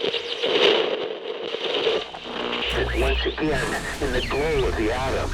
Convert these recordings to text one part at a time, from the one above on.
It's once again in the glow of the atom.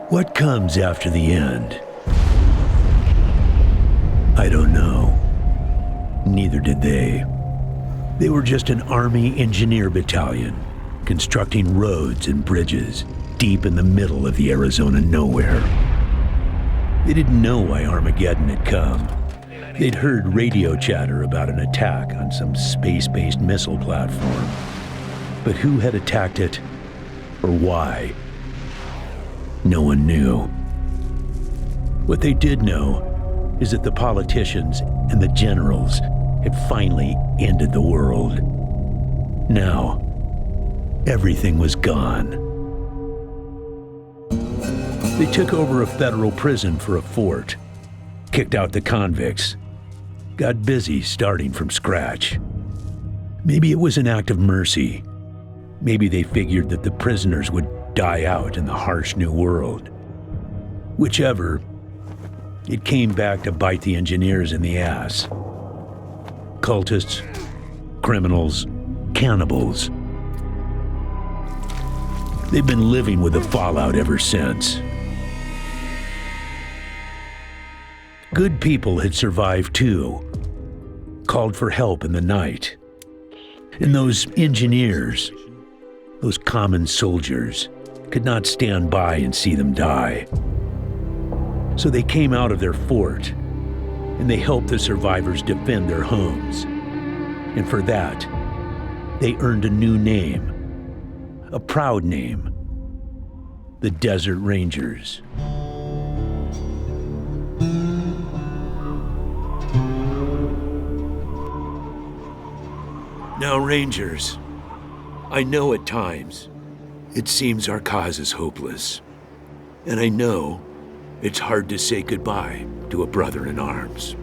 What comes after the end? I don't know. Neither did they. They were just an Army engineer battalion, constructing roads and bridges deep in the middle of the Arizona nowhere. They didn't know why Armageddon had come. They'd heard radio chatter about an attack on some space-based missile platform. But who had attacked it, or why? No one knew. What they did know is that the politicians and the generals had finally ended the world. Now, everything was gone. They took over a federal prison for a fort, kicked out the convicts, got busy starting from scratch. Maybe it was an act of mercy. Maybe they figured that the prisoners would die out in the harsh new world. Whichever, it came back to bite the engineers in the ass. Cultists, criminals, cannibals. They've been living with the fallout ever since. Good people had survived too, called for help in the night. And those engineers, those common soldiers, could not stand by and see them die. So they came out of their fort, and they helped the survivors defend their homes. And for that, they earned a new name, a proud name, the Desert Rangers. Now, Rangers, I know at times it seems our cause is hopeless, and I know it's hard to say goodbye to a brother in arms.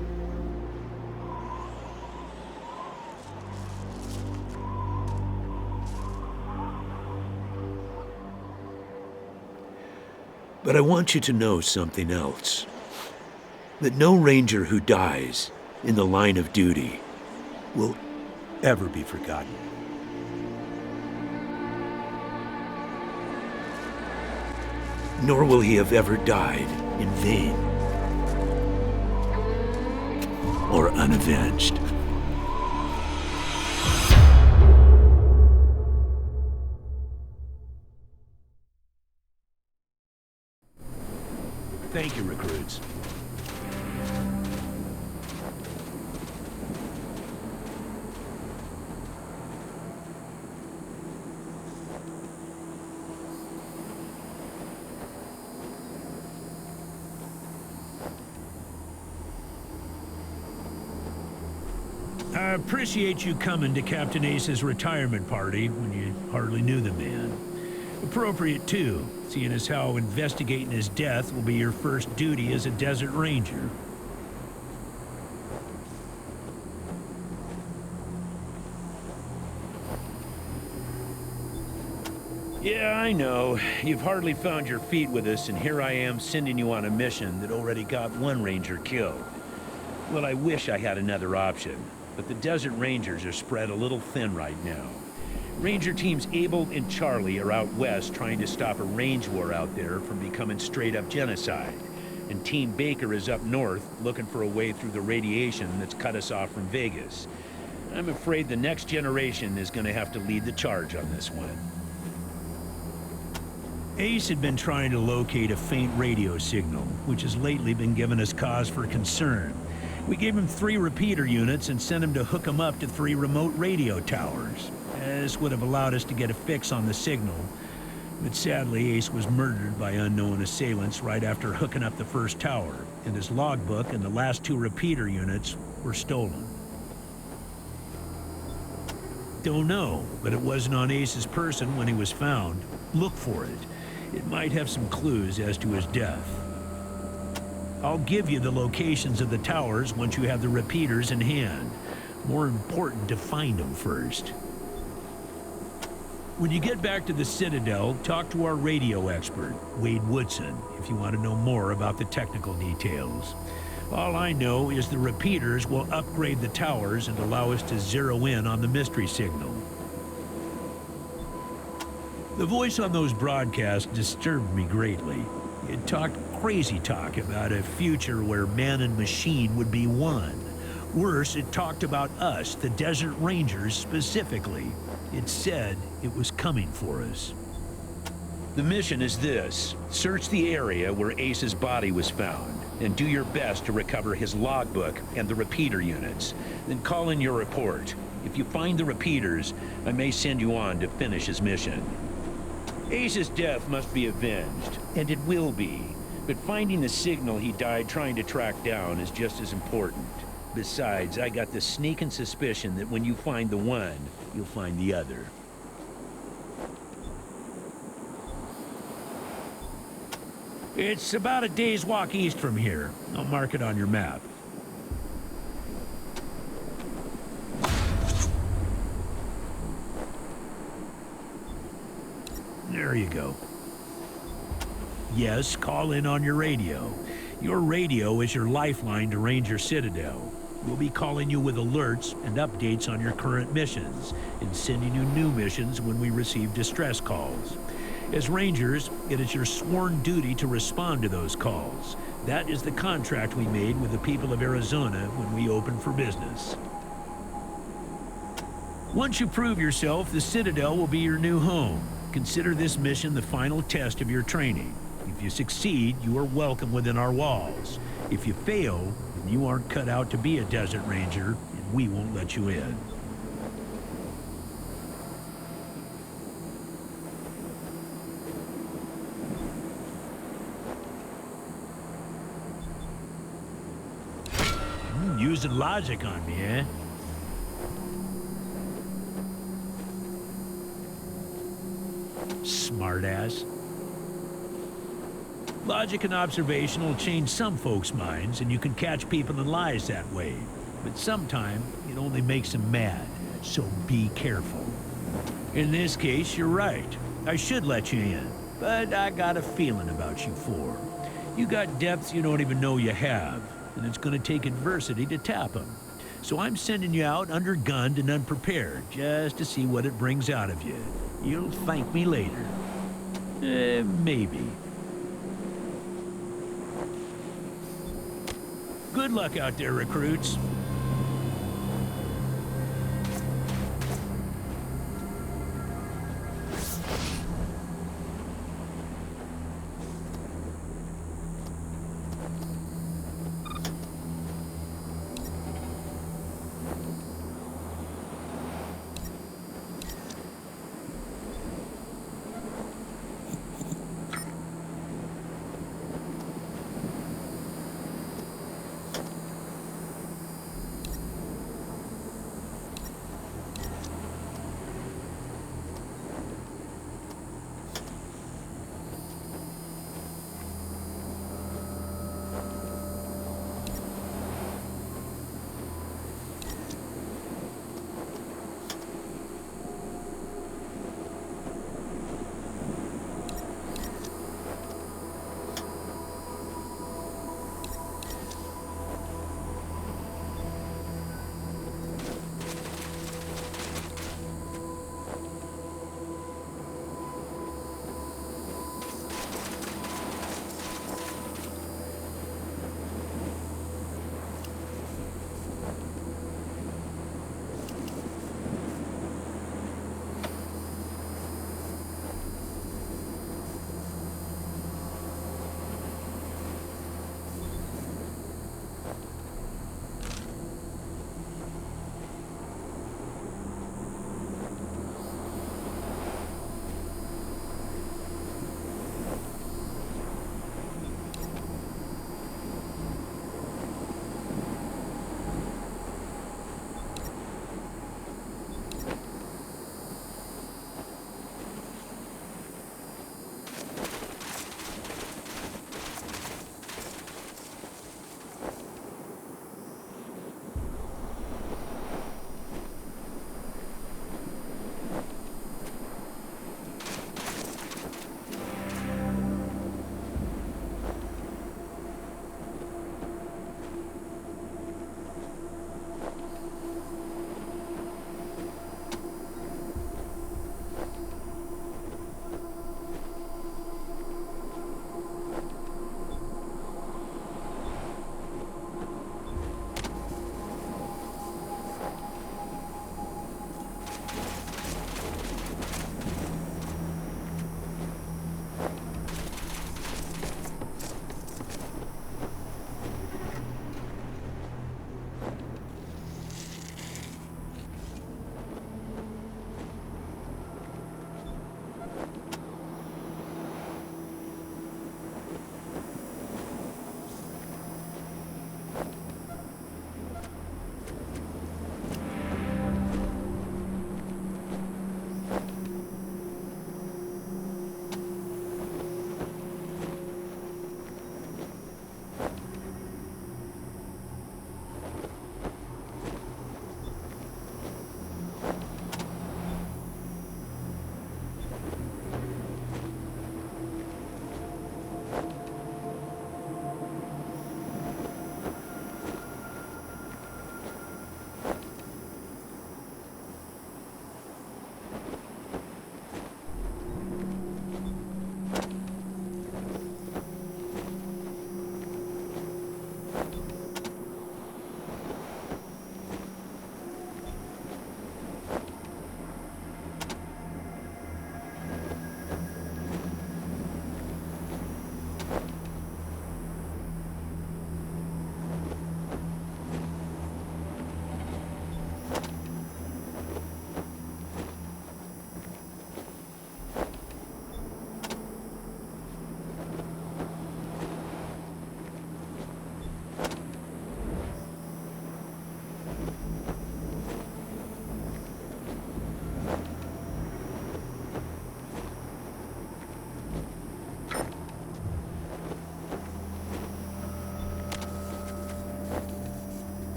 But I want you to know something else. That no ranger who dies in the line of duty will ever be forgotten. Nor will he have ever died in vain or unavenged. Thank you, recruits. I appreciate you coming to Captain Ace's retirement party when you hardly knew the man. Appropriate, too, seeing as how investigating his death will be your first duty as a desert ranger. Yeah, I know. You've hardly found your feet with us, and here I am sending you on a mission that already got one ranger killed. Well, I wish I had another option, but the Desert Rangers are spread a little thin right now. Ranger Teams Abel and Charlie are out west trying to stop a range war out there from becoming straight-up genocide. And Team Baker is up north looking for a way through the radiation that's cut us off from Vegas. I'm afraid the next generation is going to have to lead the charge on this one. Ace had been trying to locate a faint radio signal, which has lately been giving us cause for concern. We gave him 3 repeater units and sent him to hook them up to 3 remote radio towers. This would have allowed us to get a fix on the signal, but sadly Ace was murdered by unknown assailants right after hooking up the first tower, and his logbook and the last 2 repeater units were stolen. Don't know, but it wasn't on Ace's person when he was found. Look for it. It might have some clues as to his death. I'll give you the locations of the towers once you have the repeaters in hand. More important to find them first. When you get back to the Citadel, talk to our radio expert, Wade Woodson, if you want to know more about the technical details. All I know is the repeaters will upgrade the towers and allow us to zero in on the mystery signal. The voice on those broadcasts disturbed me greatly. It talked crazy talk about a future where man and machine would be one. Worse, it talked about us, the Desert Rangers, specifically. It said it was coming for us. The mission is this: search the area where Ace's body was found, and do your best to recover his logbook and the repeater units. Then call in your report. If you find the repeaters, I may send you on to finish his mission. Ace's death must be avenged, and it will be. But finding the signal he died trying to track down is just as important. Besides, I got the sneaking suspicion that when you find the one, you'll find the other. It's about a day's walk east from here. I'll mark it on your map. There you go. Yes, call in on your radio. Your radio is your lifeline to Ranger Citadel. We'll be calling you with alerts and updates on your current missions, and sending you new missions when we receive distress calls. As Rangers, it is your sworn duty to respond to those calls. That is the contract we made with the people of Arizona when we opened for business. Once you prove yourself, the Citadel will be your new home. Consider this mission the final test of your training. If you succeed, you are welcome within our walls. If you fail, then you aren't cut out to be a Desert Ranger, and we won't let you in. Using logic on me, eh? Smartass. Logic and observation will change some folks' minds, and you can catch people in lies that way. But sometimes it only makes them mad, so be careful. In this case, you're right. I should let you in. but I got a feeling about you four. You got depths you don't even know you have, and it's gonna take adversity to tap them. So I'm sending you out undergunned and unprepared, just to see what it brings out of you. You'll thank me later. Maybe. Good luck out there, recruits.